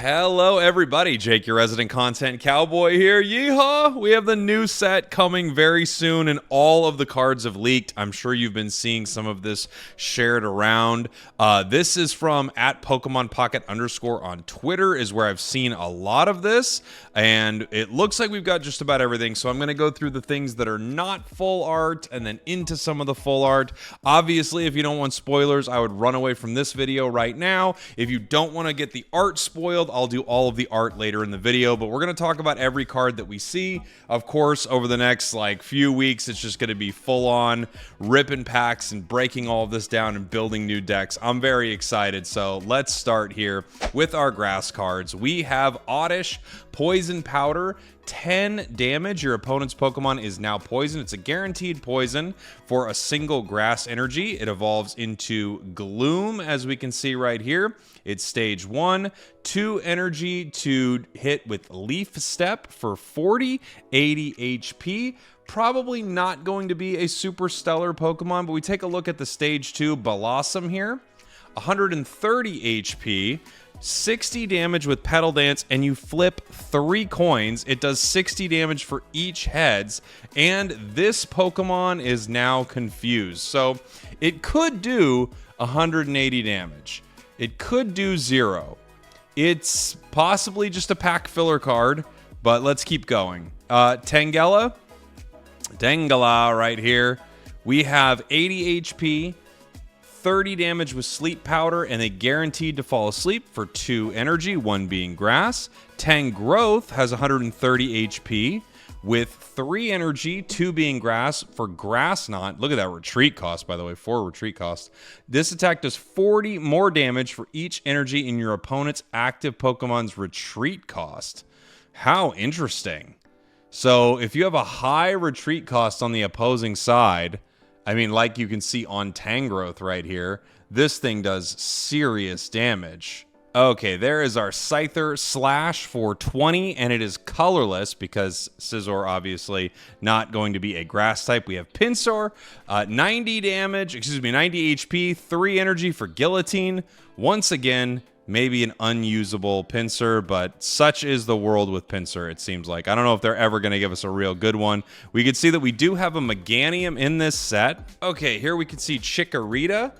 Hello everybody, Jake, your resident content cowboy here. Yeehaw! We have the new set coming very soon and all of the cards have leaked. I'm sure you've been seeing some of this shared around. This is from @PokemonPocket_ on Twitter is where I've seen a lot of this, and it looks like we've got just about everything. So I'm going to go through the things that are not full art and then into some of the full art. Obviously, if you don't want spoilers, I would run away from this video right now. If you don't want to get the art spoiled, I'll do all of the art later in the video, but we're going to talk about every card that we see. Of course, over the next few weeks, it's just going to be full on ripping packs and breaking all of this down and building new decks. I'm very excited. So let's start here with our grass cards. We have Oddish, Poison Powder, 10 damage. Your opponent's Pokemon is now poison. It's a guaranteed poison for a single grass energy. It evolves into Gloom, as we can see right here. It's stage 1, 2 energy to hit with Leaf Step for 40, 80 HP. Probably not going to be a super stellar Pokemon, but we take a look at the stage 2 Blossom here. 130 HP. 60 damage with Petal Dance, and you flip 3 coins. It does 60 damage for each heads, and this Pokemon is now confused. So it could do 180 damage. It could do 0. It's possibly just a pack filler card, but let's keep going. Tangela right here. We have 80 HP. 30 damage with Sleep Powder, and they guaranteed to fall asleep for 2 energy, 1 being grass. Tangrowth has 130 HP with 3 energy, 2 being grass for Grass Knot. Look at that retreat cost, by the way, 4 retreat cost. This attack does 40 more damage for each energy in your opponent's active Pokemon's retreat cost. How interesting. So if you have a high retreat cost on the opposing side, I mean, like you can see on Tangrowth right here, this thing does serious damage. Okay, there is our Scyther Slash for 20, and it is colorless because Scizor obviously not going to be a grass type. We have Pinsir, 90 HP, 3 energy for Guillotine. Once again, maybe an unusable Pinsir, but such is the world with Pinsir, it seems like. I don't know if they're ever going to give us a real good one. We can see that we do have a Meganium in this set. Okay, here we can see Chikorita.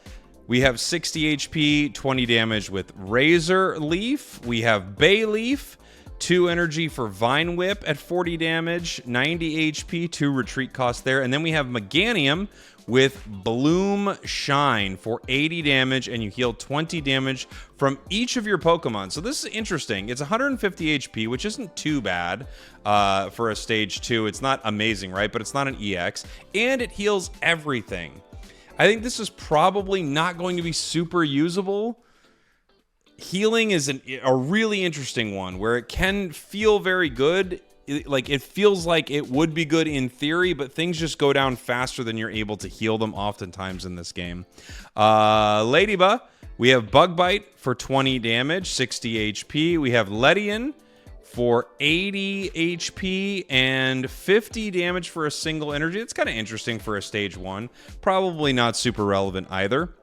We have 60 HP, 20 damage with Razor Leaf. We have Bayleaf, 2 energy for Vine Whip at 40 damage, 90 HP, 2 retreat cost there. And then we have Meganium with Bloom Shine for 80 damage, and you heal 20 damage from each of your Pokemon. So this is interesting. It's 150 HP, which isn't too bad for a stage 2. It's not amazing, right? But it's not an EX, and it heals everything. I think this is probably not going to be super usable. Healing is a really interesting one where it can feel very good. It feels like it would be good in theory, but things just go down faster than you're able to heal them oftentimes in this game. Ladybug, we have Bug Bite for 20 damage, 60 HP. We have Ledian for 80 HP and 50 damage for a single energy. It's kind of interesting for a stage 1. Probably not super relevant either.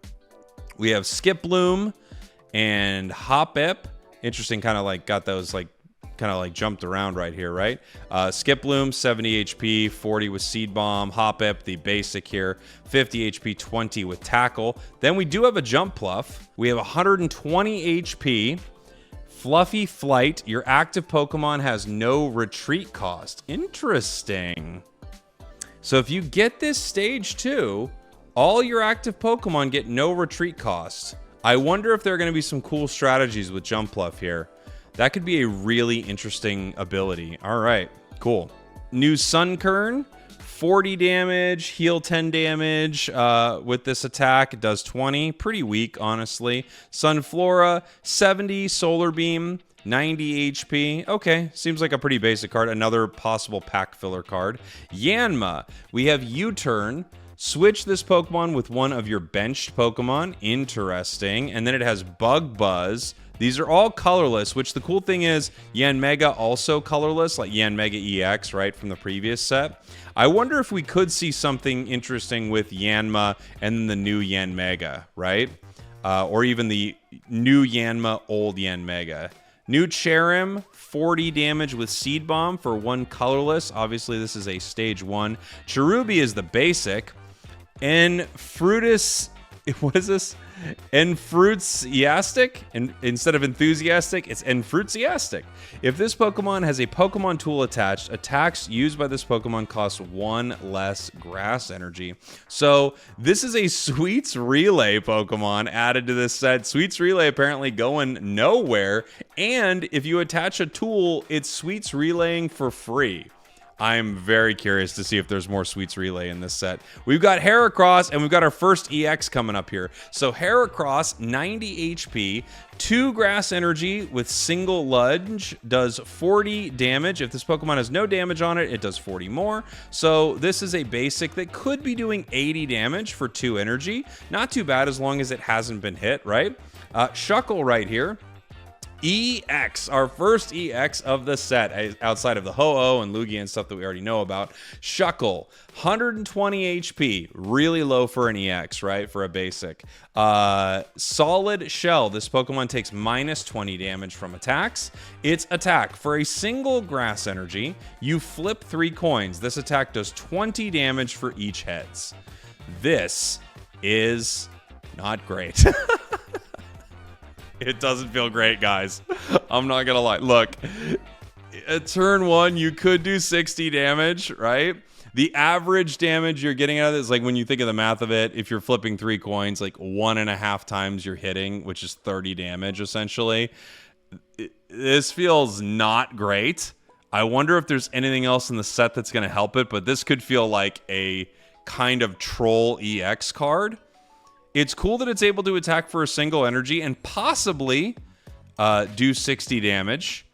We have Skiploom and Hoppip. Interesting, kind of got those jumped around right here, right? Skiploom, 70 HP, 40 with Seed Bomb. Hoppip, the basic here, 50 HP, 20 with Tackle. Then we do have a Jump Pluff. We have 120 HP. Fluffy Flight, your active Pokemon has no retreat cost. Interesting. So if you get this stage 2, all your active Pokemon get no retreat cost. I wonder if there are going to be some cool strategies with Jump Pluff here. That could be a really interesting ability. All right, cool. New Sunkern, 40 damage, heal 10 damage with this attack. It does 20. Pretty weak, honestly. Sunflora, 70, Solar Beam, 90 HP. Okay, seems like a pretty basic card. Another possible pack filler card. Yanma, we have U-Turn. Switch this Pokemon with one of your benched Pokemon. Interesting. And then it has Bug Buzz. These are all colorless, which the cool thing is Yanmega also colorless, like Yanmega EX, right, from the previous set. I wonder if we could see something interesting with Yanma and the new Yanmega, right? Or even the new Yanma, old Yanmega. New Cherim, 40 damage with Seed Bomb for 1 colorless. Obviously, this is a stage 1. Cherubi is the basic. And Fruitus, what is this? Enfruitsiastic? And instead of enthusiastic, it's Enfruitsiastic. If this Pokemon has a Pokemon tool attached, attacks used by this Pokemon cost 1 less grass energy. So this is a Sweets Relay Pokemon added to this set. Sweets Relay apparently going nowhere. And if you attach a tool, it's Sweets Relaying for free. I'm very curious to see if there's more Sweets Relay in this set. We've got Heracross, and we've got our first EX coming up here. So Heracross, 90 HP, 2 grass energy with single lunge, does 40 damage. If this Pokemon has no damage on it, it does 40 more. So this is a basic that could be doing 80 damage for 2 energy. Not too bad as long as it hasn't been hit, right? Shuckle right here. EX, our first EX of the set, outside of the Ho-Oh and Lugia and stuff that we already know about. Shuckle, 120 HP, really low for an EX, right? For a basic. Solid Shell, this Pokemon takes minus 20 damage from attacks. Its attack, for a single grass energy, you flip 3 coins. This attack does 20 damage for each heads. This is not great. It doesn't feel great, guys. I'm not gonna lie. Look, at turn 1, you could do 60 damage, right? The average damage you're getting out of it is like, when you think of the math of it, if you're flipping 3 coins, like 1.5 times you're hitting, which is 30 damage, essentially. This feels not great. I wonder if there's anything else in the set that's gonna help it, but this could feel like a kind of troll EX card. It's cool that it's able to attack for a single energy and possibly do 60 damage.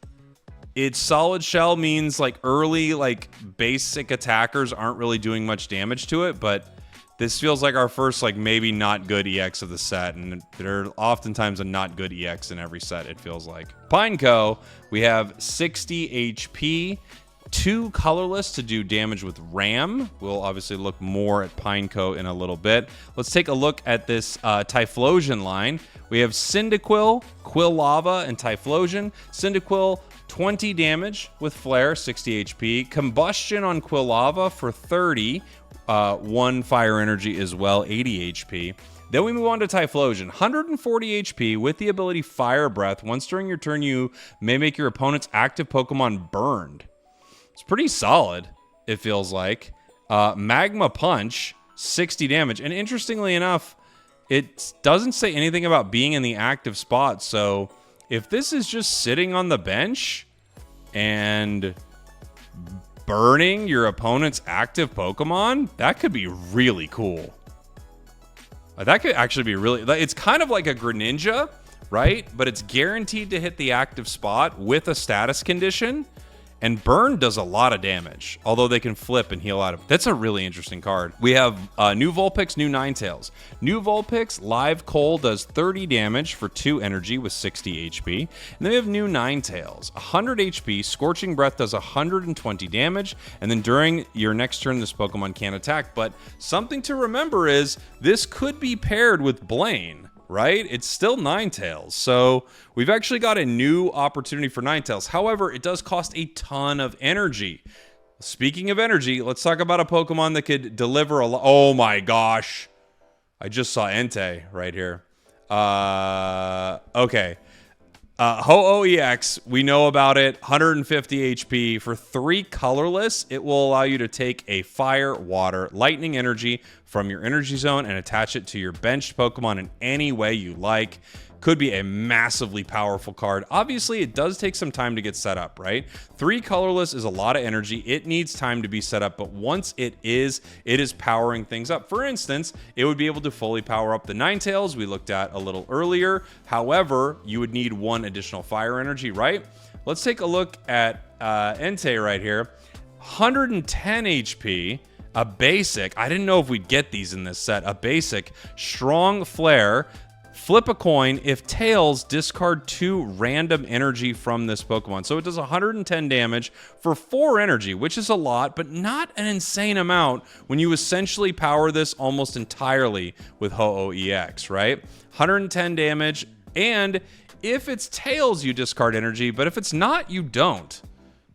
Its Solid Shell means like early, like basic attackers aren't really doing much damage to it, but this feels like our first like maybe not good EX of the set, and there are oftentimes a not good EX in every set, it feels like. Pineco, we have 60 HP. 2 colorless to do damage with Ram. We'll obviously look more at Pineco in a little bit. Let's take a look at this Typhlosion line. We have Cyndaquil, Quilava, and Typhlosion. Cyndaquil, 20 damage with Flare, 60 HP. Combustion on Quilava for 30. 1 fire energy as well, 80 HP. Then we move on to Typhlosion, 140 HP with the ability Fire Breath. Once during your turn, you may make your opponent's active Pokemon burned. It's pretty solid, it feels like. Magma Punch, 60 damage. And interestingly enough, it doesn't say anything about being in the active spot. So if this is just sitting on the bench and burning your opponent's active Pokemon, that could be really cool. That could actually be really... It's kind of like a Greninja, right? But it's guaranteed to hit the active spot with a status condition. And Burn does a lot of damage, although they can flip and heal out of it. That's a really interesting card. We have new Vulpix, new Ninetales. New Vulpix, Live Coal does 30 damage for 2 energy with 60 HP. And then we have new Ninetales, 100 HP, Scorching Breath does 120 damage. And then during your next turn, this Pokemon can't attack. But something to remember is this could be paired with Blaine. Right? It's still Ninetales. So we've actually got a new opportunity for Ninetales. However, it does cost a ton of energy. Speaking of energy, let's talk about a Pokemon that could deliver a lot. Oh my gosh. I just saw Entei right here. Okay. Ho-Oh EX, we know about it, 150 HP. For 3 colorless, it will allow you to take a fire, water, lightning energy from your energy zone and attach it to your benched Pokemon in any way you like. Could be a massively powerful card. Obviously, it does take some time to get set up, right? 3 colorless is a lot of energy. It needs time to be set up, but once it is powering things up. For instance, it would be able to fully power up the Ninetales we looked at a little earlier. However, you would need 1 additional fire energy, right? Let's take a look at Entei right here. 110 HP, a basic. I didn't know if we'd get these in this set. A basic, Strong Flare. Flip a coin. If tails, discard 2 random energy from this Pokemon. So it does 110 damage for 4 energy, which is a lot, but not an insane amount when you essentially power this almost entirely with Ho-Oh EX, right? 110 damage, and If it's tails, you discard energy, but if it's not, you don't.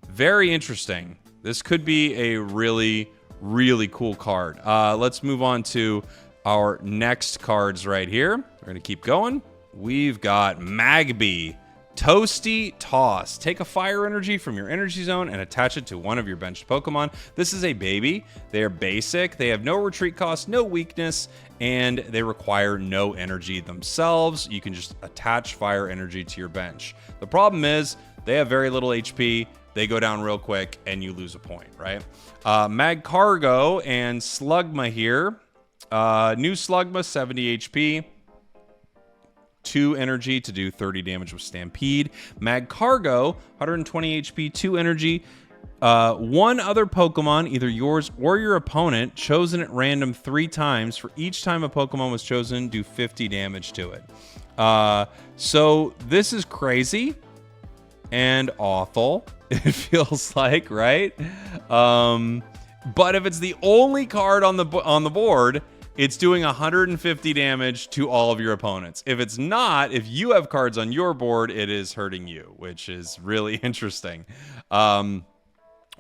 Very interesting. This could be a really, really cool card. Let's move on to our next cards right here. We're going to keep going. We've got Magby. Toasty Toss. Take a fire energy from your energy zone and attach it to one of your benched Pokemon. This is a baby. They are basic. They have no retreat cost, no weakness, and they require no energy themselves. You can just attach fire energy to your bench. The problem is they have very little HP. They go down real quick and you lose a point, right? Magcargo and Slugma here. New Slugma, 70 HP. 2 energy to do 30 damage with Stampede. Magcargo, 120 HP, 2 energy. One other Pokemon, either yours or your opponent, chosen at random 3 times. For each time a Pokemon was chosen, do 50 damage to it. So this is crazy and awful, it feels like, right? But if it's the only card on the board, it's doing 150 damage to all of your opponents. If it's not, if you have cards on your board, it is hurting you, which is really interesting. We're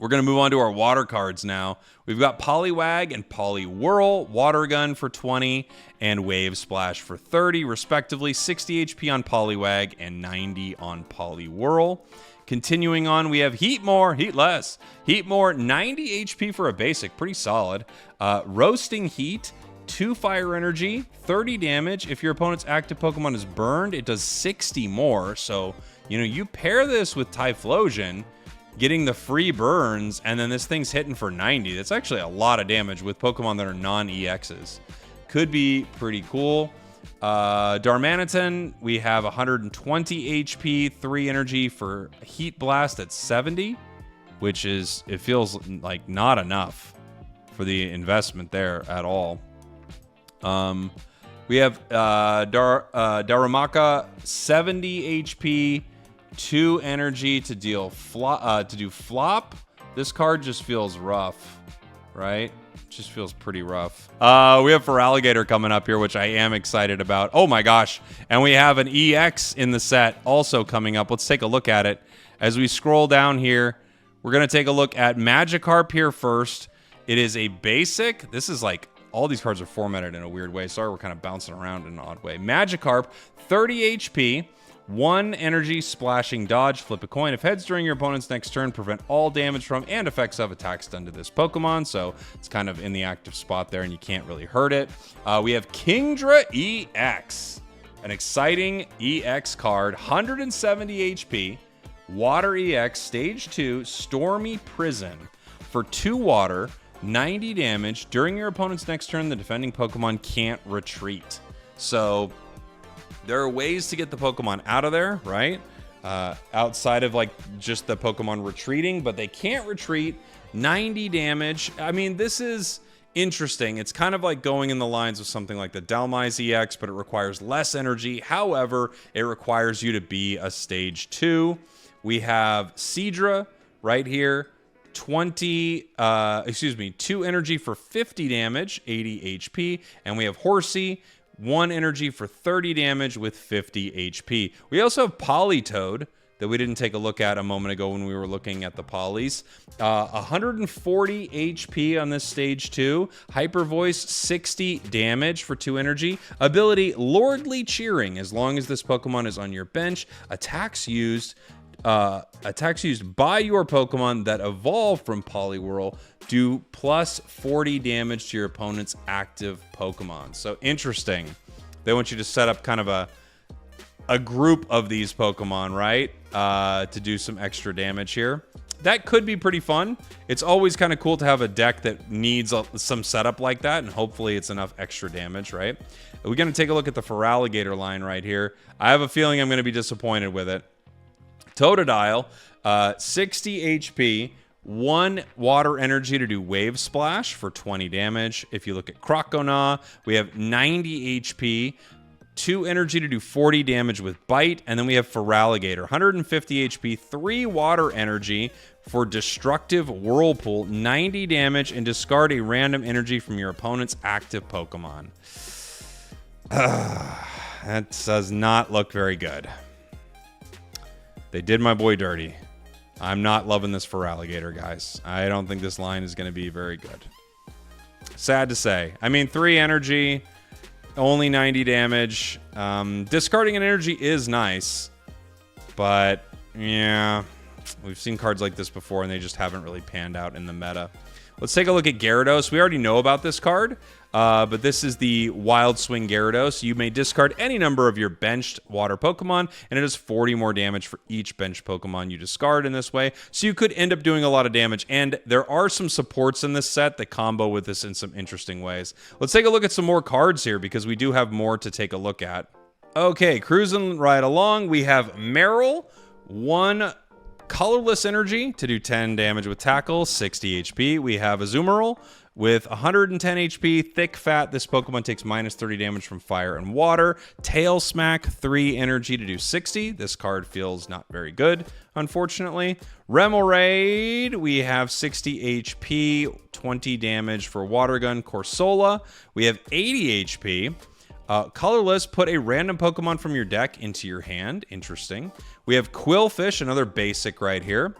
going to move on to our water cards now. We've got Poliwag and Poliwhirl, Water Gun for 20, and Wave Splash for 30, respectively. 60 HP on Poliwag and 90 on Poliwhirl. Continuing on, we have Heatmore, Heatmore, 90 HP for a basic, pretty solid. Roasting Heat, 2 fire energy, 30 damage. If your opponent's active Pokemon is burned, it does 60 more. So, you pair this with Typhlosion, getting the free burns, and then this thing's hitting for 90. That's actually a lot of damage with Pokemon that are non-EXs. Could be pretty cool. Darmanitan, we have 120 HP, 3 energy for Heat Blast at 70, which is, it feels like not enough for the investment there at all. We have Darumaka, 70 HP, 2 energy to do flop. This card just feels rough, right? Just feels pretty rough. We have Feraligatr coming up here, which I am excited about. Oh my gosh. And we have an EX in the set also coming up. Let's take a look at it. As we scroll down here, we're going to take a look at Magikarp here first. It is a basic. This is like, all these cards are formatted in a weird way. Sorry, we're kind of bouncing around in an odd way. Magikarp, 30 HP, 1 energy, splashing dodge, flip a coin. If heads during your opponent's next turn, prevent all damage from and effects of attacks done to this Pokemon. So it's kind of in the active spot there and you can't really hurt it. We have Kingdra EX, an exciting EX card, 170 HP, Water EX, Stage 2, Stormy Prison. For 2 water, 90 damage. During your opponent's next turn, the defending Pokemon can't retreat. So there are ways to get the Pokemon out of there, right? Outside of like just the Pokemon retreating, but they can't retreat. 90 damage. I mean, this is interesting. It's kind of like going in the lines of something like the Dhelmise EX, but it requires less energy. However, it requires you to be a stage 2. We have Seadra right here. 2 energy for 50 damage, 80 HP. And we have Horsey, 1 energy for 30 damage with 50 HP. We also have Politoed that we didn't take a look at a moment ago when we were looking at the Polys. 140 HP on this stage 2. Hyper Voice, 60 damage for 2 energy. Ability, Lordly Cheering. As long as this Pokemon is on your bench, attacks used by your Pokemon that evolve from Poliwhirl do plus 40 damage to your opponent's active Pokemon. So interesting. They want you to set up kind of a group of these Pokemon, right? To do some extra damage here. That could be pretty fun. It's always kind of cool to have a deck that needs some setup like that, and hopefully it's enough extra damage, right? We're going to take a look at the Feraligatr line right here. I have a feeling I'm going to be disappointed with it. Totodile, 60 HP, 1 water energy to do Wave Splash for 20 damage. If you look at Croconaw, we have 90 HP, 2 energy to do 40 damage with Bite, and then we have Feraligatr, 150 HP, 3 water energy for Destructive Whirlpool, 90 damage, and discard a random energy from your opponent's active Pokemon. That does not look very good. They did my boy dirty. I'm not loving this for Alligator, guys. I don't think this line is going to be very good. Sad to say. I mean, 3 energy, only 90 damage. Discarding an energy is nice, but yeah, we've seen cards like this before, and they just haven't really panned out in the meta. Let's take a look at Gyarados. We already know about this card, but this is the Wild Swing Gyarados. You may discard any number of your benched water Pokemon, and it does 40 more damage for each benched Pokemon you discard in this way. So you could end up doing a lot of damage, and there are some supports in this set that combo with this in some interesting ways. Let's take a look at some more cards here, because we do have more to take a look at. Okay, cruising right along. We have Meryl, 1 Colorless energy to do 10 damage with tackle, 60 HP. We have Azumarill with 110 HP, thick fat. This Pokemon takes minus 30 damage from fire and water. Tail Smack, 3 energy to do 60. This card feels not very good, unfortunately. Remoraid, we have 60 HP, 20 damage for Water Gun. Corsola, we have 80 HP. Colorless, put a random Pokemon from your deck into your hand. Interesting. We have Quillfish, another basic right here,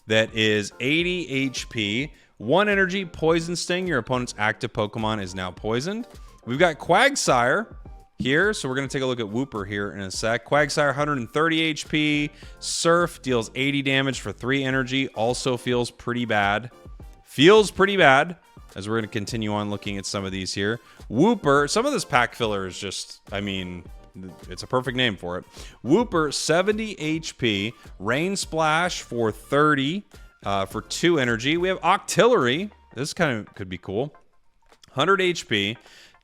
that is 80 HP. 1 energy, Poison Sting. Your opponent's active Pokemon is now poisoned. We've got Quagsire here, so we're going to take a look at Wooper here in a sec. Quagsire, 130 HP. Surf deals 80 damage for 3 energy. Also feels pretty bad. Feels pretty bad. As we're going to continue on looking at some of these here. Wooper, some of this pack filler is just, I mean, it's a perfect name for it. Wooper, 70 HP. Rain Splash for 30 for 2 energy. We have Octillery. This kind of could be cool. 100 HP.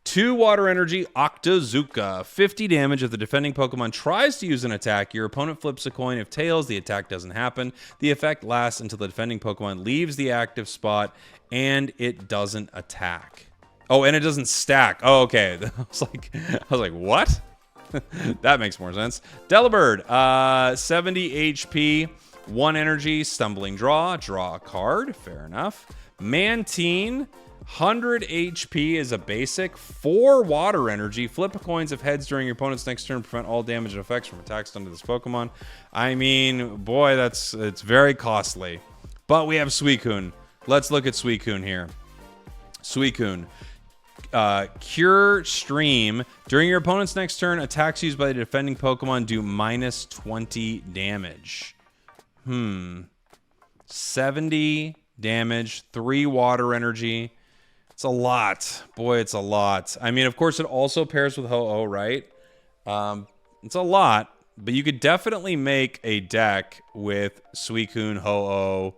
2 water energy, Octazooka. 50 damage if the defending Pokemon tries to use an attack. Your opponent flips a coin. If tails, the attack doesn't happen. The effect lasts until the defending Pokemon leaves the active spot, and it doesn't attack. Oh, and it doesn't stack. Oh, okay. I was like, what? That makes more sense. Delibird, 70 HP, 1 energy, Stumbling Draw a card. Fair enough. Mantine, 100 HP is a basic, 4 water energy. Flip a coins if heads during your opponent's next turn. Prevent all damage and effects from attacks done to this Pokemon. I mean, boy, it's very costly. But we have Suicune. Let's look at Suicune here. Suicune. Cure Stream. During your opponent's next turn, attacks used by the defending Pokemon do minus 20 damage. 70 damage, 3 water energy. It's a lot. Boy, it's a lot. I mean, of course, it also pairs with Ho-Oh, right? It's a lot, but you could definitely make a deck with Suicune, Ho-Oh,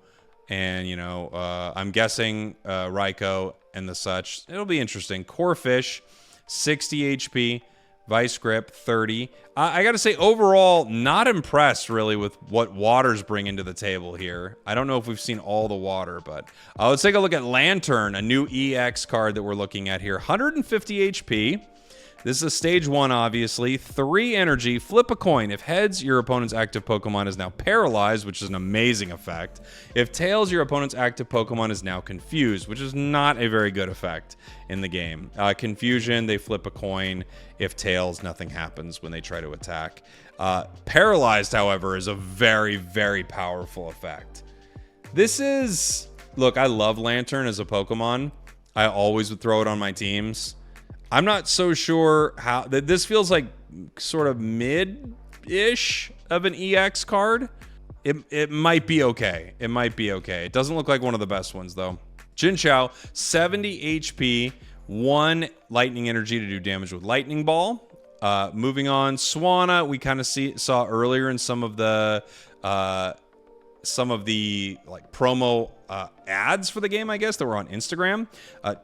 and, you know, I'm guessing Raikou and the such. It'll be interesting. Corphish, 60 HP. Vice Grip, 30. I got to say, overall, not impressed, really, with what waters bring into the table here. I don't know if we've seen all the water, but let's take a look at Lantern, a new EX card that we're looking at here. 150 HP. This is a stage 1, obviously. 3 energy. Flip a coin. If heads, your opponent's active Pokemon is now paralyzed, which is an amazing effect. If tails, your opponent's active Pokemon is now confused, which is not a very good effect in the game. Confusion, they flip a coin. If tails, nothing happens when they try to attack. Paralyzed, however, is a very, very powerful effect. This is... Look, I love Lantern as a Pokemon. I always would throw it on my teams. I'm not so sure how... This feels like sort of mid-ish of an EX card. It might be okay. It might be okay. It doesn't look like one of the best ones, though. Chinchou, 70 HP, 1 lightning energy to do damage with Lightning Ball. Moving on, Swanna, we kind of saw earlier in some of the like promo ads for the game, I guess, that were on Instagram.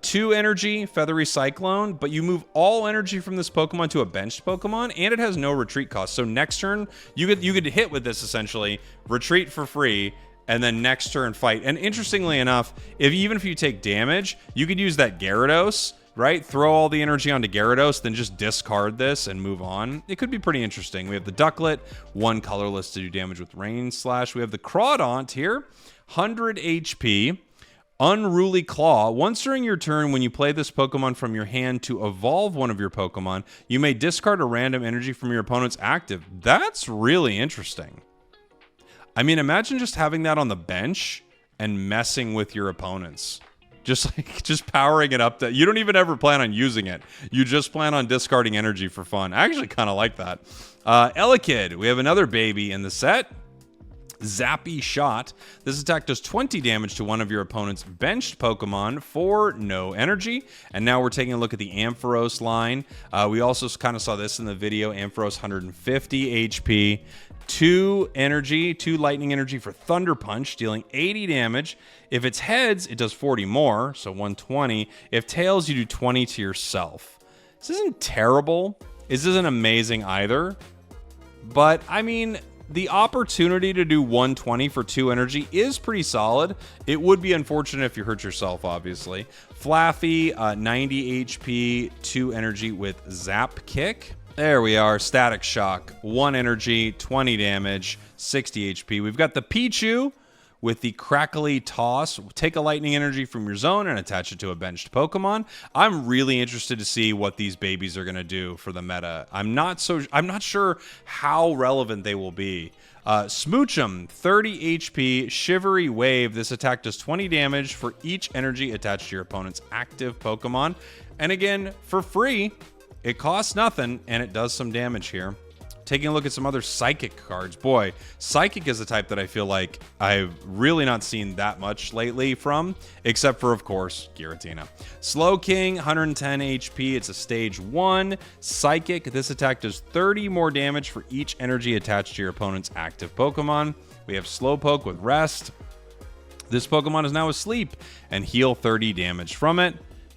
2 energy, Feathery Cyclone, but you move all energy from this Pokemon to a benched Pokemon, and it has no retreat cost. So next turn, you could hit with this essentially, retreat for free, and then next turn fight. And interestingly enough, even if you take damage, you could use that Gyarados, right? Throw all the energy onto Gyarados, then just discard this and move on. It could be pretty interesting. We have the Ducklet, 1 colorless to do damage with Rain Slash. We have the Crawdaunt here, 100 HP, Unruly Claw. Once during your turn, when you play this Pokemon from your hand to evolve one of your Pokemon, you may discard a random energy from your opponent's active. That's really interesting. I mean, imagine just having that on the bench and messing with your opponents. Just powering it up. That you don't even ever plan on using it. You just plan on discarding energy for fun. I actually kind of like that. Elekid, we have another baby in the set. Zappy Shot. This attack does 20 damage to one of your opponent's benched Pokemon for no energy. And now we're taking a look at the Ampharos line. We also kind of saw this in the video. Ampharos 150 HP. 2 lightning energy for Thunder Punch, dealing 80 damage. If it's heads, it does 40 more, so 120. If tails, you do 20 to yourself. This isn't terrible. This isn't amazing either. But, I mean, the opportunity to do 120 for 2 energy is pretty solid. It would be unfortunate if you hurt yourself, obviously. Flaffy, 90 HP, 2 energy with Zap Kick. There we are. Static Shock. 1 energy, 20 damage, 60 HP. We've got the Pichu with the Crackly Toss. Take a lightning energy from your zone and attach it to a benched Pokemon. I'm really interested to see what these babies are going to do for the meta. I'm not sure how relevant they will be. Smoochum, 30 HP, Shivery Wave. This attack does 20 damage for each energy attached to your opponent's active Pokemon. And again, for free. It costs nothing, and it does some damage here. Taking a look at some other Psychic cards. Boy, Psychic is a type that I feel like I've really not seen that much lately from, except for, of course, Giratina. Slowking, 110 HP. It's a stage 1. Psychic. This attack does 30 more damage for each energy attached to your opponent's active Pokemon. We have Slowpoke with Rest. This Pokemon is now asleep, and heal 30 damage from it.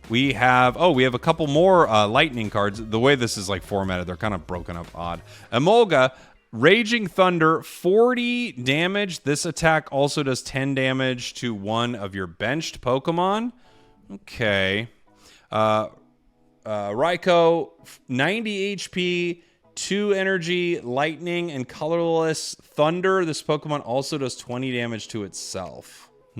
We have a couple more lightning cards. The way this is like formatted, they're kind of broken up odd. Emolga, Raging Thunder, 40 damage. This attack also does 10 damage to one of your benched Pokemon. Okay. Raikou, 90 HP, 2 energy, lightning, and colorless thunder. This Pokemon also does 20 damage to itself. I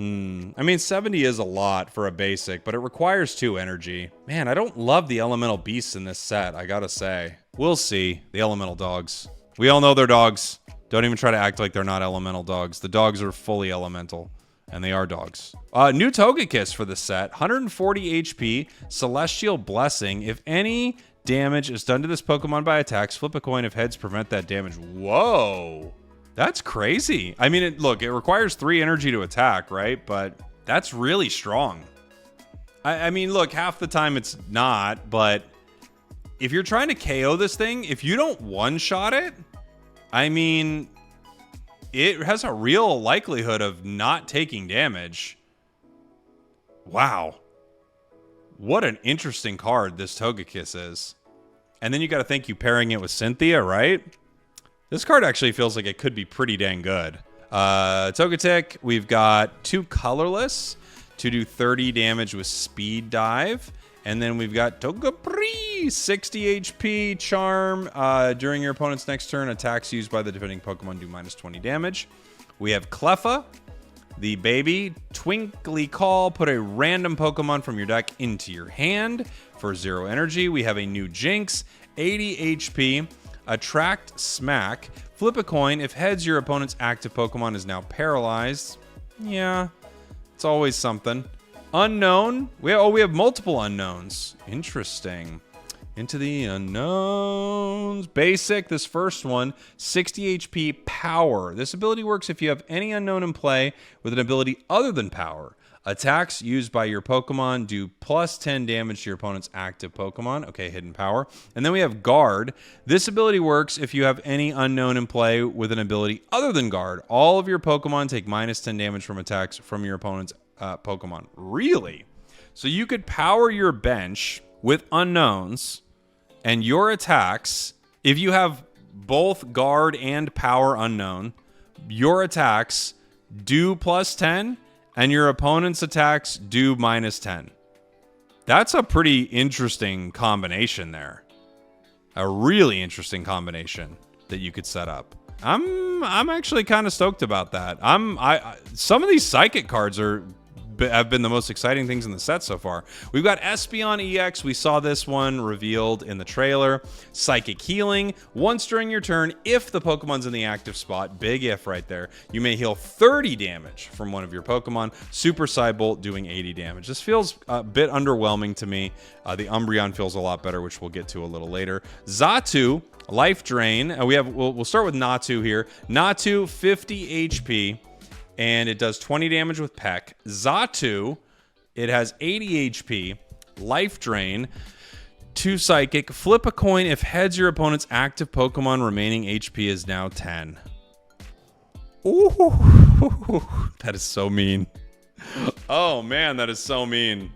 mean, 70 is a lot for a basic, but it requires 2 energy. Man, I don't love the elemental beasts in this set, I gotta say. We'll see. The elemental dogs. We all know they're dogs. Don't even try to act like they're not elemental dogs. The dogs are fully elemental, and they are dogs. New Togekiss for the set. 140 HP, Celestial Blessing. If any damage is done to this Pokemon by attacks, flip a coin. If heads, prevent that damage. Whoa! That's crazy. I mean, look, it requires 3 energy to attack, right? But that's really strong. I mean, look, half the time it's not, but if you're trying to KO this thing, if you don't one-shot it, I mean, it has a real likelihood of not taking damage. Wow. What an interesting card this Togekiss is. And then you got to think you pairing it with Cynthia, right? This card actually feels like it could be pretty dang good. Togetic, we've got 2 Colorless to do 30 damage with Speed Dive. And then we've got Togepi, 60 HP, Charm. During your opponent's next turn, attacks used by the defending Pokemon do minus 20 damage. We have Cleffa, the baby. Twinkly Call, put a random Pokemon from your deck into your hand for 0 energy. We have a new Jinx, 80 HP. Attract Smack. Flip a coin. If heads, your opponent's active Pokemon is now paralyzed. Yeah, it's always something. Unknown. We have multiple unknowns. Interesting. Into the unknowns. Basic, this first one, 60 HP Power. This ability works if you have any unknown in play with an ability other than Power. Attacks used by your Pokemon do plus 10 damage to your opponent's active Pokemon. Okay, hidden power. And then we have Guard. This ability works if you have any unknown in play with an ability other than Guard. All of your Pokemon take minus 10 damage from attacks from your opponent's Pokemon. Really? So you could power your bench with unknowns, and your attacks, if you have both Guard and Power unknown, your attacks do plus 10, and your opponent's attacks do minus 10. That's a pretty interesting combination there. A really interesting combination that you could set up. I'm actually kind of stoked about that. Some of these Psychic cards are have been the most exciting things in the set so far. We've got Espeon EX. We saw this one revealed in the trailer. Psychic Healing. Once during your turn, if the Pokemon's in the active spot, big if right there, you may heal 30 damage from one of your Pokemon. Super Psybolt doing 80 damage. This feels a bit underwhelming to me. The Umbreon feels a lot better, which we'll get to a little later. Xatu, Life Drain. We'll start with Natu here. Natu, 50 HP. And it does 20 damage with Peck. Xatu, it has 80 HP, Life Drain, 2 Psychic. Flip a coin if heads your opponent's active Pokemon remaining HP is now 10. Ooh, that is so mean. Oh man, that is so mean.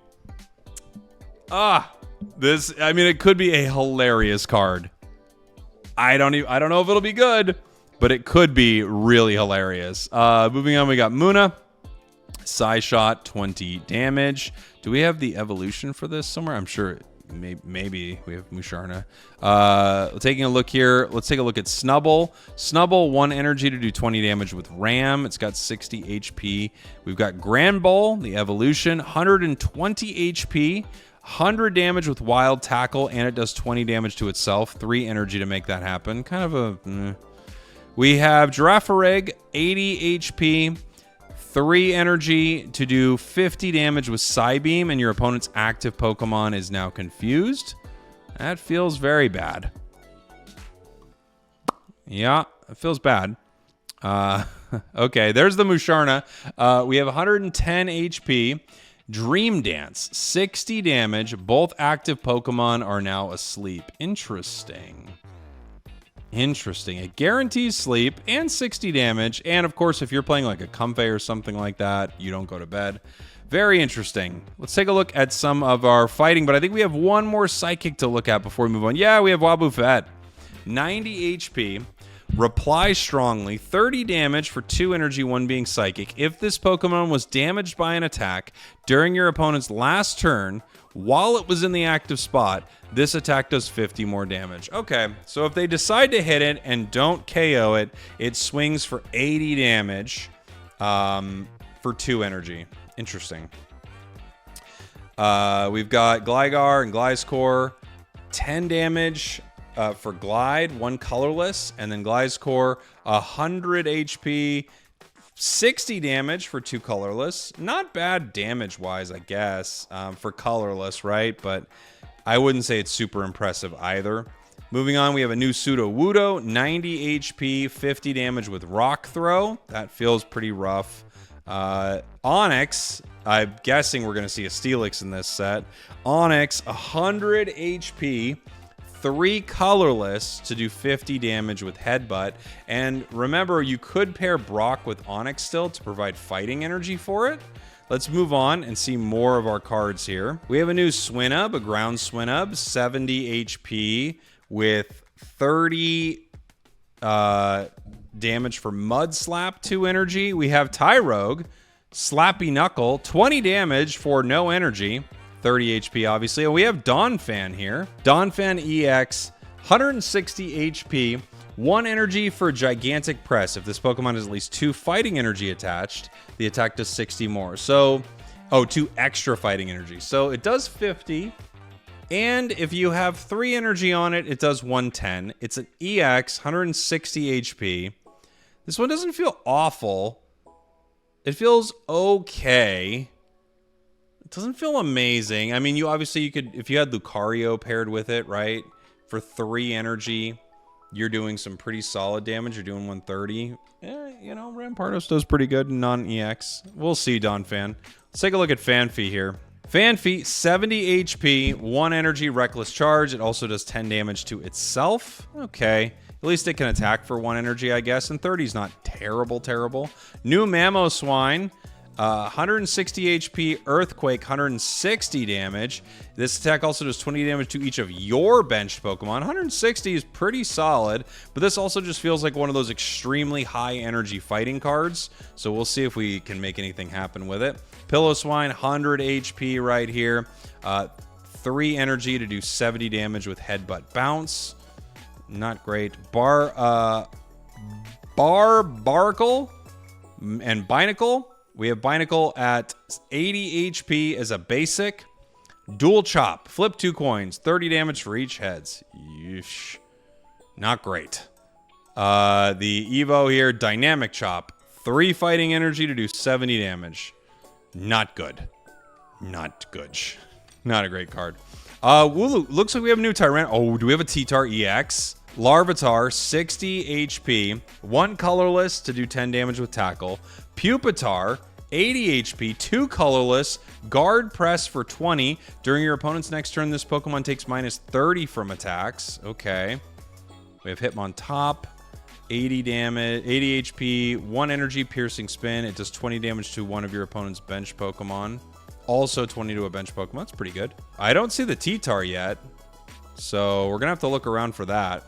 It could be a hilarious card. I don't know if it'll be good, but it could be really hilarious. Moving on, we got Muna. Psyshot, 20 damage. Do we have the evolution for this somewhere? I'm sure maybe we have Musharna. Taking a look here, let's take a look at Snubbull. Snubbull, 1 energy to do 20 damage with Ram. It's got 60 HP. We've got Granbull, the evolution, 120 HP. 100 damage with Wild Tackle, and it does 20 damage to itself. 3 energy to make that happen. Kind of a... We have Girafarig, 80 HP, 3 energy to do 50 damage with Psybeam, and your opponent's active Pokemon is now confused. That feels very bad. Yeah, it feels bad. Okay, there's the Musharna. We have 110 HP. Dream Dance, 60 damage. Both active Pokemon are now asleep. Interesting. It guarantees sleep and 60 damage. And of course, if you're playing like a Comfey or something like that, you don't go to bed. Very interesting. Let's take a look at some of our fighting, but I think we have one more Psychic to look at before we move on. Yeah, we have Wobbuffet. 90 HP. Reply Strongly, 30 damage for 2 energy, 1 being Psychic. If this Pokemon was damaged by an attack during your opponent's last turn, while it was in the active spot, this attack does 50 more damage. Okay, so if they decide to hit it and don't KO it, it swings for 80 damage for 2 energy. Interesting. We've got Gligar and Gliscor, 10 damage for Glide, 1 Colorless, and then Gliscor, 100 HP, 60 damage for 2 Colorless. Not bad damage-wise, I guess, for Colorless, right? But I wouldn't say it's super impressive either. Moving on, we have a new Sudowoodo, 90 HP, 50 damage with Rock Throw. That feels pretty rough. Onix, I'm guessing we're going to see a Steelix in this set. Onix, 100 HP, 3 Colorless to do 50 damage with Headbutt. And remember, you could pair Brock with Onix still to provide fighting energy for it. Let's move on and see more of our cards here. We have a new Swinub, a ground Swinub, 70 HP with 30 damage for Mud Slap, 2 energy. We have Tyrogue, Slappy Knuckle, 20 damage for no energy, 30 HP obviously. And we have Donphan here. Donphan EX, 160 HP, 1 energy for Gigantic Press. If this Pokemon has at least 2 fighting energy attached, the attack does 60 more. So, 2 extra fighting energy. So it does 50. And if you have 3 energy on it, it does 110. It's an EX, 160 HP. This one doesn't feel awful. It feels okay. It doesn't feel amazing. I mean, you could, if you had Lucario paired with it, right? For 3 energy, you're doing some pretty solid damage. You're doing 130. Rampardos does pretty good in non-EX. We'll see, Donphan. Let's take a look at Fanfy here. Fanfy, 70 HP, 1 energy, Reckless Charge. It also does 10 damage to itself. Okay. At least it can attack for 1 energy, I guess. And 30 is not terrible. New Mamoswine, 160 HP, Earthquake, 160 damage. This attack also does 20 damage to each of your benched Pokemon. 160 is pretty solid, but this also just feels like one of those extremely high energy fighting cards. So we'll see if we can make anything happen with it. Pillow-Swine, 100 HP right here. 3 energy to do 70 damage with Headbutt Bounce. Not great. Barbarcle and Binacle, We have Binacle at 80 HP as a basic. Dual Chop. Flip 2 coins. 30 damage for each heads. Yeesh. Not great. The Evo here, Dynamic Chop. 3 fighting energy to do 70 damage. Not good. Not good. Not a great card. Looks like we have a new Tyrant. Oh, do we have a T-Tar EX? Larvitar, 60 HP. 1 Colorless to do 10 damage with Tackle. Pupitar, 80 HP. 2 Colorless. Guard Press for 20. During your opponent's next turn, this Pokemon takes minus 30 from attacks. Okay. We have Hitmontop. 80 damage, 80 HP, 1 energy piercing spin. It does 20 damage to one of your opponent's bench Pokemon. Also 20 to a bench Pokemon. That's pretty good. I don't see the T-Tar yet, so we're gonna have to look around for that.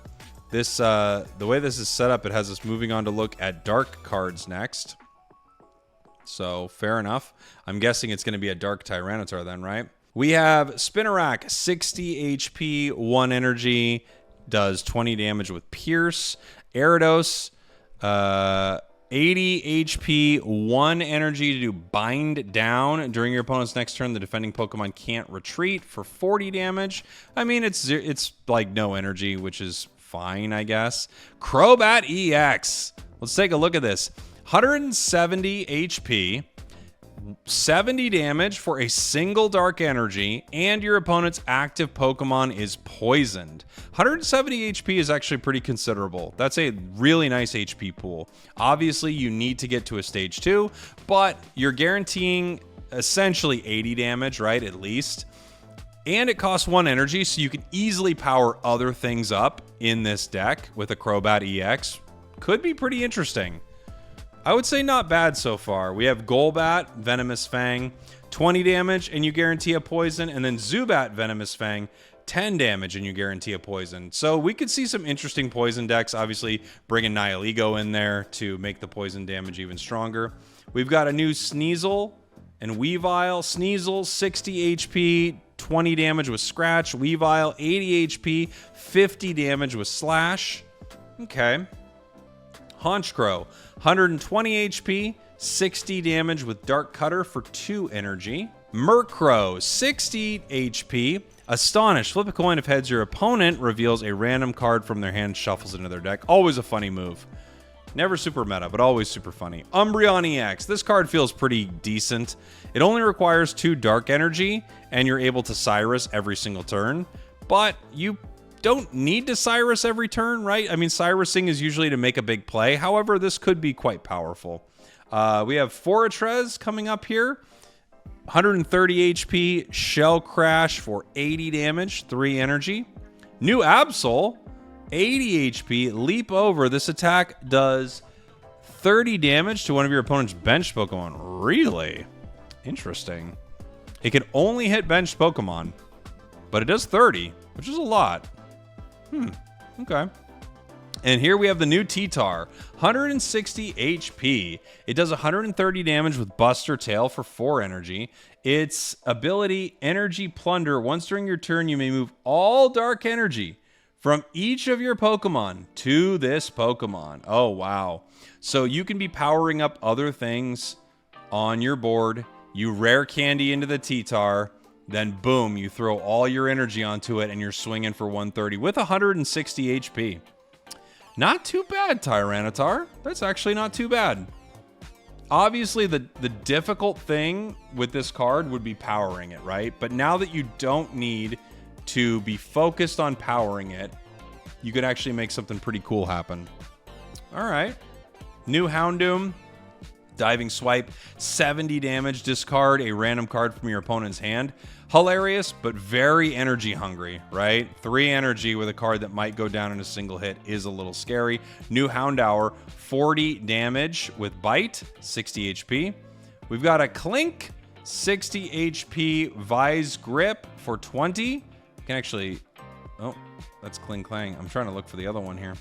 This, the way this is set up, it has us moving on to look at dark cards next. So fair enough. I'm guessing it's gonna be a dark Tyranitar then, right? We have Spinarak, 60 HP, 1 energy, does 20 damage with Pierce. Gyarados, 80 HP, 1 energy to do Bind Down. During your opponent's next turn, the defending Pokemon can't retreat for 40 damage. I mean, it's like no energy, which is fine, I guess. Crobat EX. Let's take a look at this. 170 HP, 70 damage for a single dark energy, and your opponent's active Pokemon is poisoned. 170 HP is actually pretty considerable. That's a really nice HP pool. Obviously, you need to get to a stage 2, but you're guaranteeing essentially 80 damage, right? At least. And it costs 1 energy, so you can easily power other things up in this deck with a Crobat EX. Could be pretty interesting. I would say not bad so far. We have Golbat, Venomous Fang, 20 damage, and you guarantee a poison. And then Zubat, Venomous Fang, 10 damage, and you guarantee a poison. So we could see some interesting poison decks. Obviously, bringing Nihilego in there to make the poison damage even stronger. We've got a new Sneasel and Weavile. Sneasel, 60 HP, 20 damage with Scratch. Weavile, 80 HP, 50 damage with Slash. Okay. Honchkrow, 120 HP, 60 damage with Dark Cutter for 2 energy. Murkrow, 60 HP. Astonish, flip a coin. If heads, your opponent reveals a random card from their hand, shuffles into their deck. Always a funny move. Never super meta, but always super funny. Umbreon EX. This card feels pretty decent. It only requires 2 Dark Energy, and you're able to Cyrus every single turn. But you don't need to Cyrus every turn, right? I mean, Cyrusing is usually to make a big play. However, this could be quite powerful. We have Fortress coming up here. 130 HP, Shell Crash for 80 damage, 3 energy. New Absol, 80 HP, Leap Over. This attack does 30 damage to one of your opponent's bench Pokemon. Really? Interesting. It can only hit bench Pokemon, but it does 30, which is a lot. Okay. And here we have the new T-Tar, 160 HP. It does 130 damage with Buster Tail for 4 energy. Its ability, Energy Plunder. Once during your turn, you may move all dark energy from each of your Pokemon to this Pokemon. Oh, wow. So you can be powering up other things on your board. You rare candy into the T-Tar. Then boom, you throw all your energy onto it and you're swinging for 130 with 160 HP. Not too bad, Tyranitar. That's actually not too bad. Obviously, the difficult thing with this card would be powering it, right? But now that you don't need to be focused on powering it, you could actually make something pretty cool happen. All right. New Houndoom. Diving Swipe, 70 damage. Discard a random card from your opponent's hand. Hilarious, but very energy hungry, right? 3 energy with a card that might go down in a single hit is a little scary. New Houndour, 40 damage with Bite, 60 HP. We've got a Clink, 60 HP Vise Grip for 20. You can actually... Oh, that's Kling Clang. I'm trying to look for the other one here.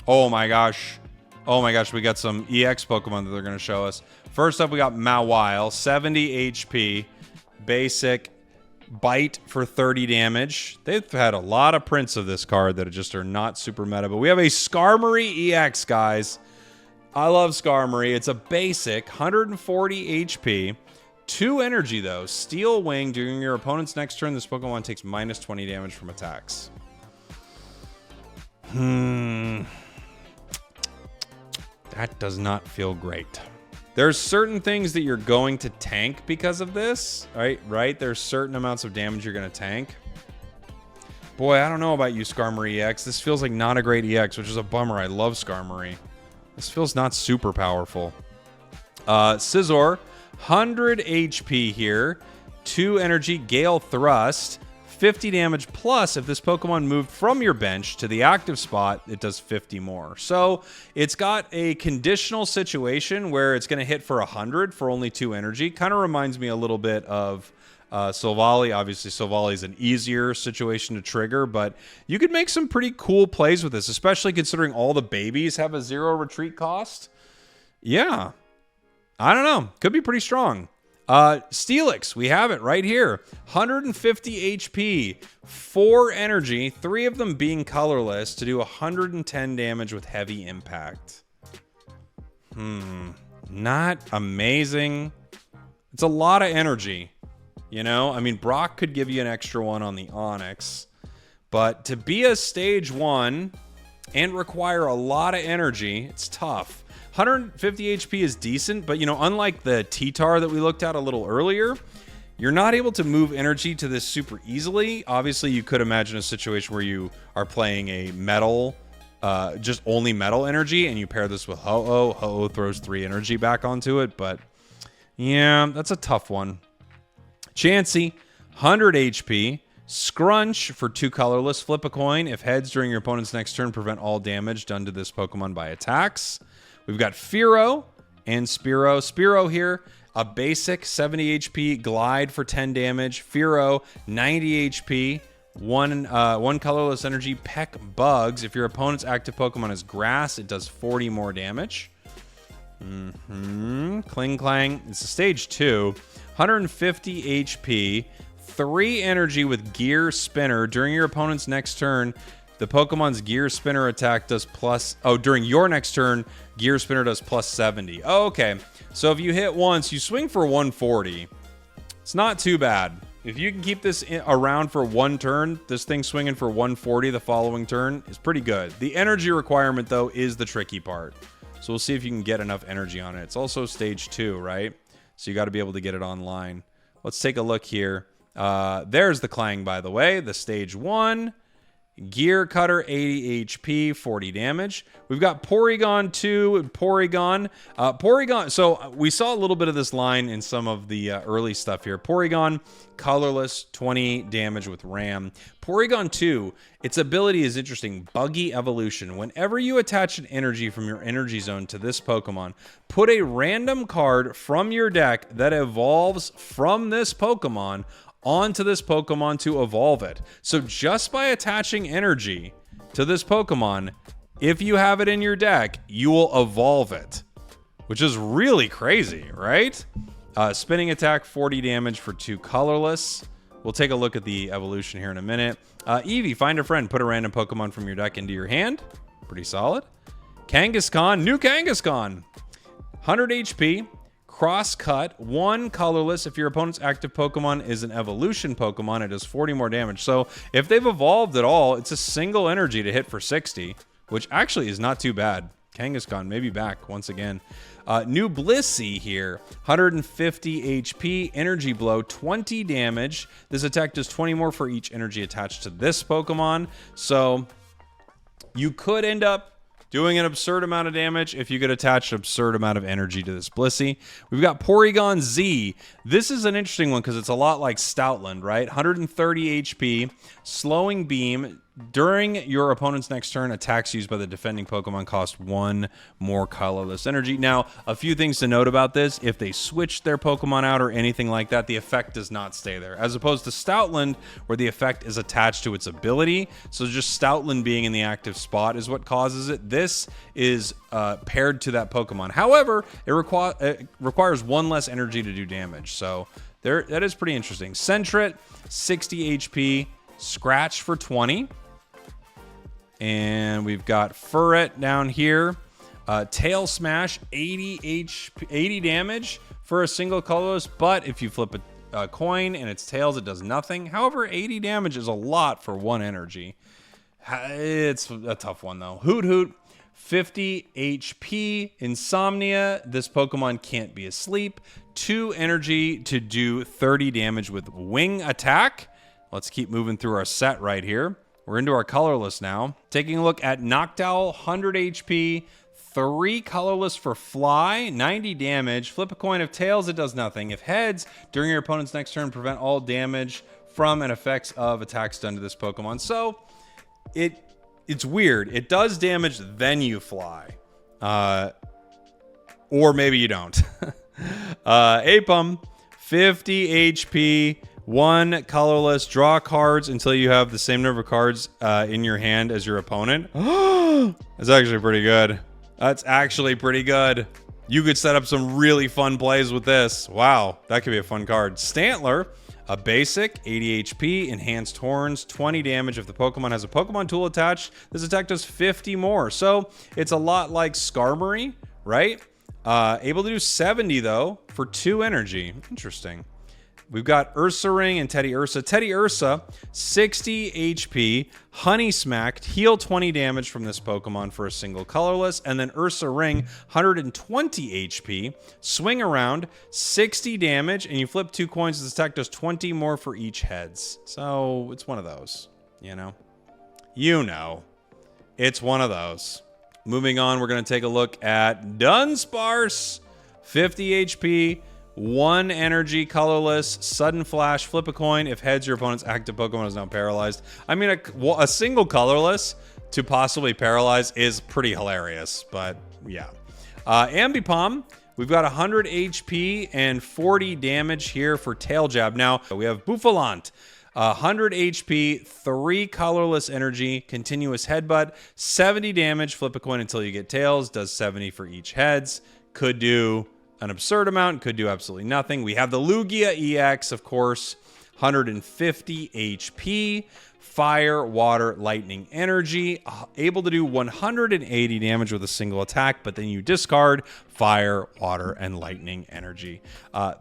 Oh my gosh. Oh my gosh, we got some EX Pokemon that they're going to show us. First up, we got Mawile, 70 HP, basic, Bite for 30 damage. They've had a lot of prints of this card that just are not super meta, but we have a Skarmory EX, guys. I love Skarmory. It's a basic 140 HP. 2 energy, though. Steel Wing. During your opponent's next turn, this Pokemon takes minus 20 damage from attacks. That does not feel great. There's certain things that you're going to tank because of this, right? There's certain amounts of damage you're going to tank. Boy, I don't know about you, Skarmory EX. This feels like not a great EX, which is a bummer. I love Skarmory. This feels not super powerful. Scizor, 100 HP here. 2 energy, Gale Thrust. 50 damage plus if this Pokemon moved from your bench to the active spot, it does 50 more. So it's got a conditional situation where it's going to hit for 100 for only 2 energy. Kind of reminds me a little bit of Silvally. Obviously, Silvally is an easier situation to trigger, but you could make some pretty cool plays with this, especially considering all the babies have a 0 retreat cost. Yeah. I don't know. Could be pretty strong. Steelix, we have it right here. 150 HP, 4 energy, 3 of them being colorless to do 110 damage with heavy impact. Not amazing. It's a lot of energy. You know, I mean, Brock could give you an extra one on the Onix, but to be a stage 1 and require a lot of energy, it's tough. 150 HP is decent, but, you know, unlike the T-Tar that we looked at a little earlier, you're not able to move energy to this super easily. Obviously, you could imagine a situation where you are playing a metal, just only metal energy, and you pair this with Ho-Oh. Ho-Oh throws 3 energy back onto it, but yeah, that's a tough one. Chansey, 100 HP. Scrunch for 2 colorless. Flip a coin. If heads during your opponent's next turn, prevent all damage done to this Pokemon by attacks. We've got Fearow and Spearow. Spearow here, a basic 70 HP glide for 10 damage. Fearow, 90 HP, one colorless energy. Peck Bugs. If your opponent's active Pokemon is Grass, it does 40 more damage. Kling Clang. It's a stage 2. 150 HP, 3 energy with Gear Spinner. During your opponent's next turn, the Pokemon's Gear Spinner attack does plus... Oh, during your next turn, Gear Spinner does plus 70. Oh, okay. So if you hit once, you swing for 140. It's not too bad. If you can keep this around for 1 turn, this thing swinging for 140 the following turn is pretty good. The energy requirement, though, is the tricky part. So we'll see if you can get enough energy on it. It's also stage 2, right? So you got to be able to get it online. Let's take a look here. There's the Clang, by the way. The stage 1. Gear Cutter, 80 HP, 40 damage. We've got Porygon 2 and Porygon. Porygon, so we saw a little bit of this line in some of the early stuff here. Porygon, colorless, 20 damage with Ram. Porygon 2, its ability is interesting. Buggy Evolution. Whenever you attach an energy from your energy zone to this Pokemon, put a random card from your deck that evolves from this Pokemon onto this Pokemon to evolve it. So just by attaching energy to this Pokemon, if you have it in your deck, you will evolve it, which is really crazy, right? Spinning attack, 40 damage for 2 colorless. We'll take a look at the evolution here in a minute. Eevee, find a friend, put a random Pokemon from your deck into your hand. Pretty solid. Kangaskhan, new Kangaskhan. 100 HP. Cross Cut, 1 colorless. If your opponent's active Pokemon is an evolution Pokemon, it does 40 more damage. So if they've evolved at all, it's a single energy to hit for 60, which actually is not too bad. Kangaskhan maybe back once again. New Blissey here, 150 HP, Energy Blow, 20 damage. This attack does 20 more for each energy attached to this Pokemon. So you could end up doing an absurd amount of damage if you could attach an absurd amount of energy to this Blissey. We've got Porygon Z. This is an interesting one because it's a lot like Stoutland, right? 130 HP, Slowing Beam. During your opponent's next turn, attacks used by the defending Pokemon cost 1 more colorless energy. Now, a few things to note about this. If they switch their Pokemon out or anything like that, the effect does not stay there. As opposed to Stoutland, where the effect is attached to its ability. So just Stoutland being in the active spot is what causes it. This is paired to that Pokemon. However, it requires 1 less energy to do damage. So that is pretty interesting. Sentret, 60 HP, Scratch for 20. And we've got Furret down here. Tail Smash, 80 damage for a single colorless, but if you flip a coin and it's tails, it does nothing. However, 80 damage is a lot for 1 energy. It's a tough one, though. Hoot Hoot, 50 HP. Insomnia, this Pokemon can't be asleep. 2 energy to do 30 damage with Wing Attack. Let's keep moving through our set right here. We're into our colorless now. Taking a look at Noctowl, 100 HP. 3 colorless for Fly, 90 damage. Flip a coin. If tails, it does nothing. If heads, during your opponent's next turn, prevent all damage from and effects of attacks done to this Pokemon. So it's weird. It does damage, then you fly. Or maybe you don't. Apom, 50 HP, 1 colorless. Draw cards until you have the same number of cards in your hand as your opponent. That's actually pretty good. That's actually pretty good. You could set up some really fun plays with this. Wow, that could be a fun card. Stantler, a basic, 80 HP, enhanced horns, 20 damage. If the Pokemon has a Pokemon tool attached, this attack does 50 more. So it's a lot like Skarmory, right? Able to do 70 though for 2 energy. Interesting. We've got Ursa Ring and Teddy Ursa. Teddy Ursa, 60 HP, Honey Smacked, heal 20 damage from this Pokemon for a single colorless, and then Ursa Ring, 120 HP, Swing Around, 60 damage, and you flip 2 coins. This attack does 20 more for each heads. So it's one of those, you know? It's one of those. Moving on, we're going to take a look at Dunsparce, 50 HP, 1 energy, colorless, sudden flash, flip a coin. If heads, your opponent's active Pokemon is now paralyzed. I mean, a single colorless to possibly paralyze is pretty hilarious, but yeah. Ambipom, we've got 100 HP and 40 damage here for Tail Jab. Now, we have Bouffalant, 100 HP, 3 colorless energy, continuous headbutt, 70 damage, flip a coin until you get tails, does 70 for each heads, could do an absurd amount, could do absolutely nothing. We have the Lugia EX, of course, 150 HP, fire, water, lightning energy, able to do 180 damage with a single attack, but then you discard fire, water, and lightning energy.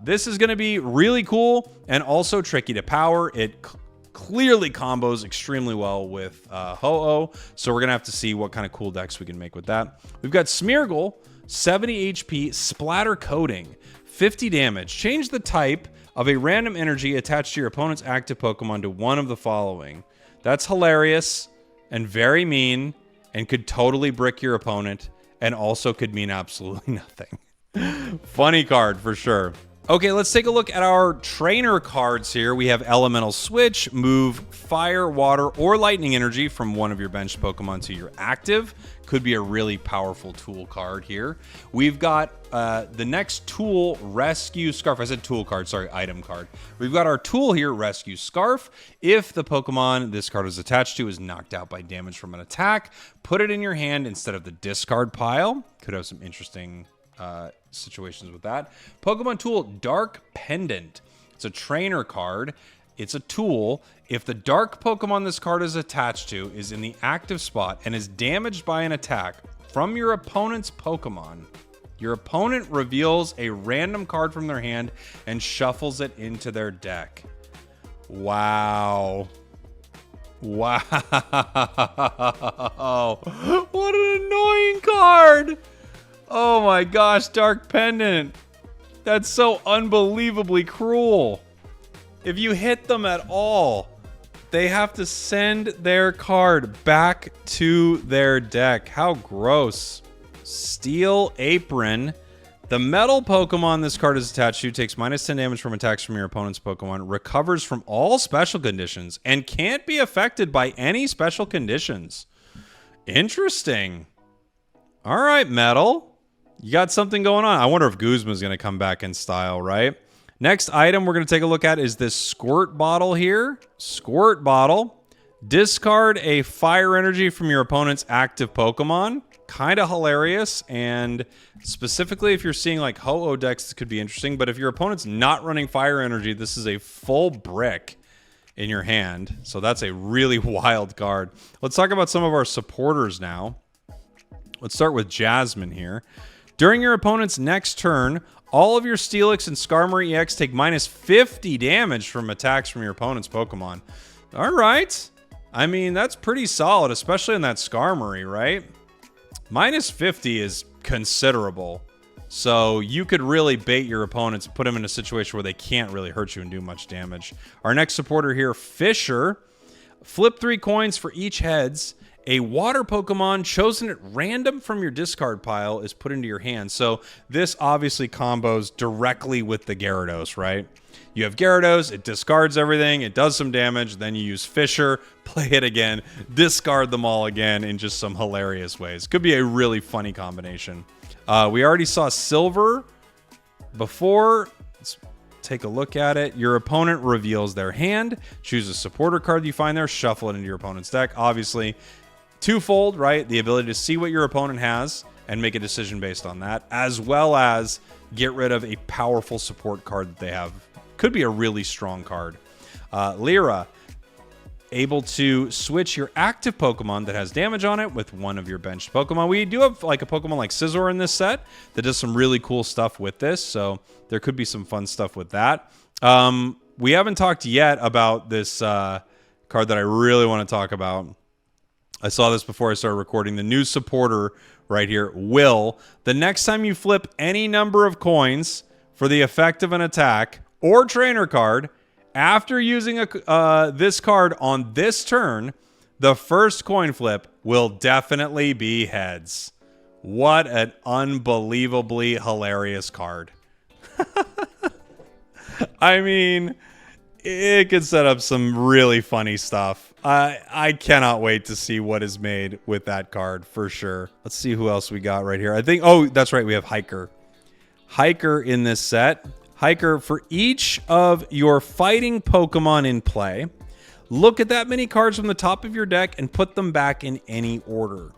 This is going to be really cool and also tricky to power. It clearly combos extremely well with Ho-Oh, so we're going to have to see what kind of cool decks we can make with that. We've got Smeargle, 70 HP, splatter coating, 50 damage. Change the type of a random energy attached to your opponent's active Pokemon to one of the following. That's hilarious and very mean and could totally brick your opponent and also could mean absolutely nothing. Funny card for sure. Okay, let's take a look at our trainer cards here. We have Elemental Switch, move fire, water, or lightning energy from one of your benched Pokemon to your active. Could be a really powerful tool card here. We've got the next tool, Rescue Scarf. I said tool card, sorry, item card. We've got our tool here, Rescue Scarf. If the Pokemon this card is attached to is knocked out by damage from an attack, put it in your hand instead of the discard pile. Could have some interesting situations with that. Pokemon tool, Dark Pendant. It's a trainer card. It's a tool. If the dark Pokemon this card is attached to is in the active spot and is damaged by an attack from your opponent's Pokemon, your opponent reveals a random card from their hand and shuffles it into their deck. Wow. Wow. What an annoying card. Oh my gosh, Dark Pendant. That's so unbelievably cruel. If you hit them at all, they have to send their card back to their deck. How gross. Steel Apron. The metal Pokemon this card is attached to takes -10 damage from attacks from your opponent's Pokemon, recovers from all special conditions, and can't be affected by any special conditions. Interesting. All right, metal. You got something going on. I wonder if Guzma's going to come back in style, right? Next item we're going to take a look at is this Squirt Bottle here. Squirt Bottle. Discard a fire energy from your opponent's active Pokemon. Kind of hilarious, and specifically if you're seeing like Ho-Oh decks, this could be interesting, but if your opponent's not running fire energy, this is a full brick in your hand, so that's a really wild card. Let's talk about some of our supporters now. Let's start with Jasmine here. During your opponent's next turn, all of your Steelix and Skarmory EX take minus 50 damage from attacks from your opponent's Pokemon. All right. I mean, that's pretty solid, especially in that Skarmory, right? Minus 50 is considerable. So you could really bait your opponents, put them in a situation where they can't really hurt you and do much damage. Our next supporter here, Fisher. Flip 3 coins for each heads. A water Pokemon chosen at random from your discard pile is put into your hand. So this obviously combos directly with the Gyarados, right? You have Gyarados, it discards everything, it does some damage, then you use Fisher, play it again, discard them all again in just some hilarious ways. Could be a really funny combination. We already saw Silver before. Let's take a look at it. Your opponent reveals their hand. Choose a supporter card you find there. Shuffle it into your opponent's deck. Obviously, twofold, right? The ability to see what your opponent has and make a decision based on that, as well as get rid of a powerful support card that they have. Could be a really strong card. Lyra. Able to switch your active Pokemon that has damage on it with one of your benched Pokemon. We do have like a Pokemon like Scizor in this set that does some really cool stuff with this, so there could be some fun stuff with that. We haven't talked yet about this card that I really want to talk about. I saw this before I started recording. The new supporter right here, Will. The next time you flip any number of coins for the effect of an attack or trainer card, after using this card on this turn, the first coin flip will definitely be heads. What an unbelievably hilarious card. I mean, it could set up some really funny stuff. I cannot wait to see what is made with that card for sure. Let's see who else we got right here. I think, oh, that's right, we have Hiker. Hiker in this set. Hiker, for each of your fighting Pokemon in play, look at that many cards from the top of your deck and put them back in any order.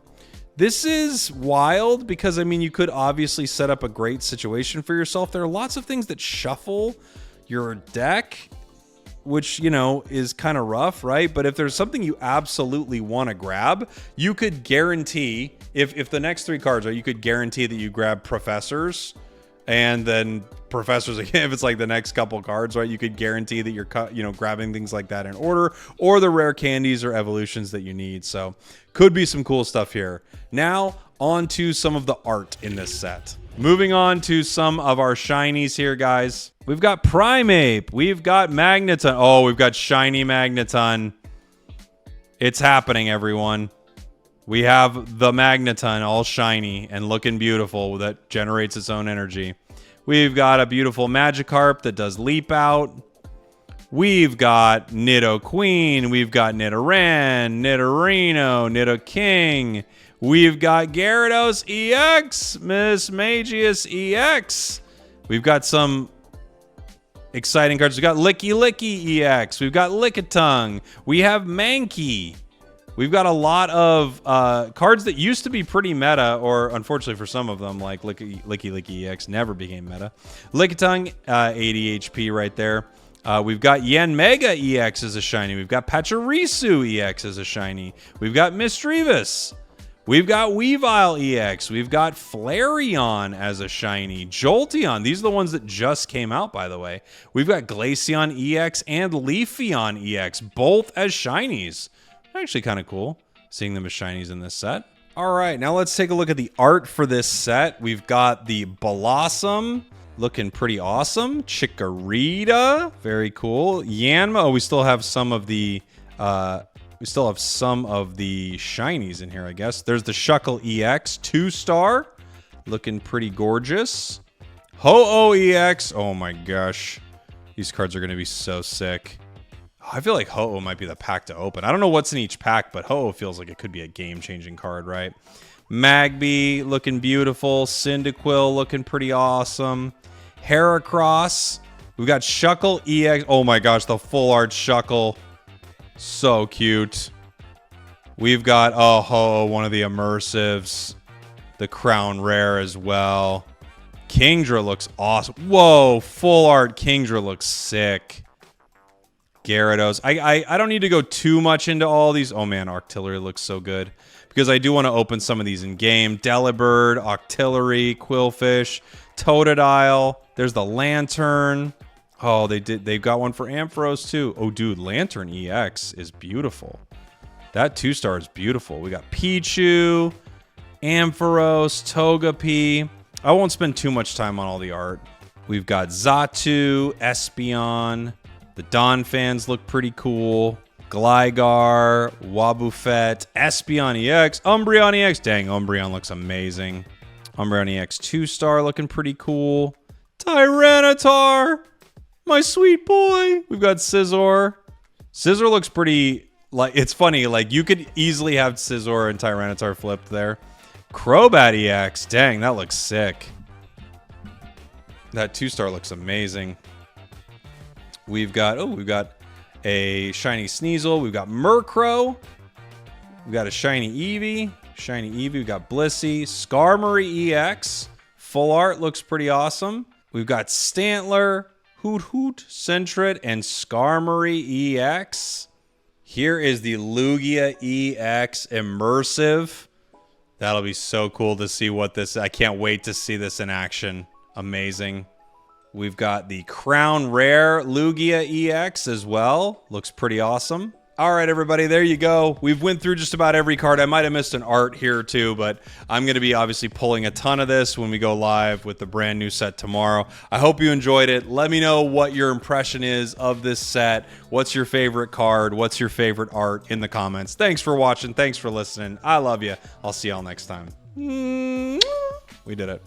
This is wild because, I mean, you could obviously set up a great situation for yourself. There are lots of things that shuffle your deck, which, you know, is kind of rough, right? But if there's something you absolutely want to grab, you could guarantee, if the next 3 cards are, you could guarantee that you grab Professors, and then Professors again, if it's like the next couple cards, right? You could guarantee that you're, you know, grabbing things like that in order, or the rare candies or evolutions that you need. So could be some cool stuff here. Now on to some of the art in this set. Moving on to some of our shinies here, guys. We've got Primeape. We've got Magneton. Oh, we've got shiny Magneton. It's happening, everyone. We have the Magneton all shiny and looking beautiful that generates its own energy. We've got a beautiful Magikarp that does Leap Out. We've got Nidoqueen. We've got Nidoran, Nidorino, Nidoking. We've got Gyarados EX, Miss Magius EX. We've got some exciting cards. We've got Licky Licky EX. We've got Lickitung. We have Mankey. We've got a lot of cards that used to be pretty meta, or unfortunately for some of them, like Licky Licky EX never became meta. Lickitung, 80 HP right there. We've got Yanmega EX as a shiny. We've got Pachirisu EX as a shiny. We've got Misdreavus. We've got Weavile EX. We've got Flareon as a shiny. Jolteon. These are the ones that just came out, by the way. We've got Glaceon EX and Leafeon EX, both as shinies. Actually kind of cool seeing them as shinies in this set. All right, now let's take a look at the art for this set. We've got the Blossom looking pretty awesome. Chikorita, very cool. Yanma, oh, we still have some of the shinies in here, I guess. There's the Shuckle EX 2-star, looking pretty gorgeous. Ho-Oh EX, oh my gosh, these cards are gonna be so sick. I feel like Ho-Oh might be the pack to open. I don't know what's in each pack, but Ho-Oh feels like it could be a game-changing card, right? Magby looking beautiful. Cyndaquil looking pretty awesome. Heracross. We've got Shuckle EX. Oh my gosh, the full art Shuckle. So cute. We've got, oh, Ho-Oh, one of the immersives. The Crown Rare as well. Kingdra looks awesome. Whoa, full art Kingdra looks sick. Gyarados. I don't need to go too much into all these. Oh man, Arctillery looks so good. because I do want to open some of these in game. Delibird, Octillery, Quillfish, Totodile. There's the Lantern. Oh, they've got one for Ampharos too. Oh, dude, Lantern EX is beautiful. That 2-star is beautiful. We got Pichu, Ampharos, Togepi. I won't spend too much time on all the art. We've got Xatu, Espeon. The Donphans look pretty cool. Gligar, Wobbuffet, Espeon EX, Umbreon EX. Dang, Umbreon looks amazing. Umbreon EX 2-star looking pretty cool. Tyranitar, my sweet boy. We've got Scizor. Scizor looks pretty, like, it's funny, like you could easily have Scizor and Tyranitar flipped there. Crobat EX, dang, that looks sick. That 2-star looks amazing. We've got a shiny Sneasel. We've got Murkrow. We've got a shiny Eevee. Shiny Eevee. We've got Blissey. Skarmory EX. Full art looks pretty awesome. We've got Stantler, Hoot Hoot, Sentret, and Skarmory EX. Here is the Lugia EX Immersive. That'll be so cool to see what this... I can't wait to see this in action. Amazing. We've got the Crown Rare Lugia EX as well. Looks pretty awesome. All right, everybody, there you go. We've went through just about every card. I might have missed an art here too, but I'm going to be obviously pulling a ton of this when we go live with the brand new set tomorrow. I hope you enjoyed it. Let me know what your impression is of this set. What's your favorite card? What's your favorite art in the comments? Thanks for watching. Thanks for listening. I love you. I'll see y'all next time. We did it.